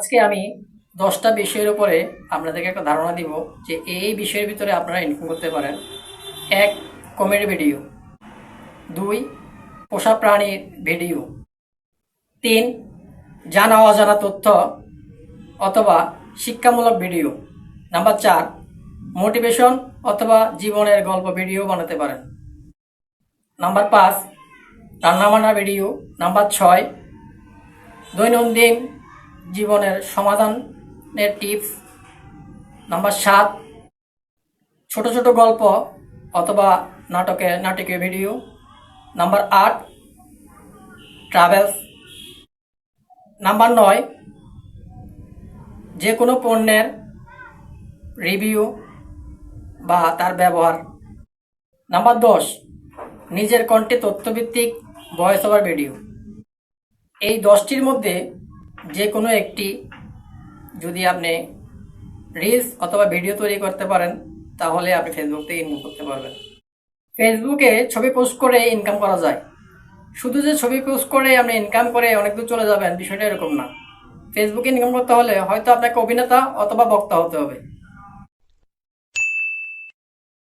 আজকে আমি 10টা বিষয়ের উপরে আপনাদেরকে একটা ধারণা দিব যে এই বিষয়ের ভিতরে আপনারা ইনকাম করতে পারেন। 1. Comedy video. 2. পোষা প্রাণীর ভিডিও। 3. জানা অজানা তথ্য অথবা শিক্ষামূলক ভিডিও। নাম্বার 4. মোটিভেশন অথবা জীবনের গল্প ভিডিও বানাতে পারেন। নাম্বার 5. রান্নাবান্না ভিডিও। নাম্বার 6. দৈনন্দিন জীবনের সমাধানের টিপস। নাম্বার 7. ছোট ছোট গল্প অথবা নাটকীয় ভিডিও। নাম্বার 8. ট্রাভেলস। নাম্বার 9. যে কোনো পণ্যের রিভিউ বা তার ব্যবহার। নাম্বার 10. নিজের কণ্ঠে তথ্যভিত্তিক ভয়েস ওভার ভিডিও। এই 10টির মধ্যে যে কোনো একটি যদি আপনি রিলস অথবা ভিডিও তৈরি করতে পারেন তাহলে আপনি ফেসবুক থেকে ইনকাম করতে পারবেন। ফেসবুকে ছবি পোস্ট করে ইনকাম করা যায়। শুধু যে ছবি পোস্ট করে আপনি ইনকাম করে অনেক দূর চলে যাবেন বিষয়টা এরকম না। ফেসবুকে ইনকাম করতে হলে হয়তো আপনাকে অভিনেতা অথবা বক্তা হতে হবে।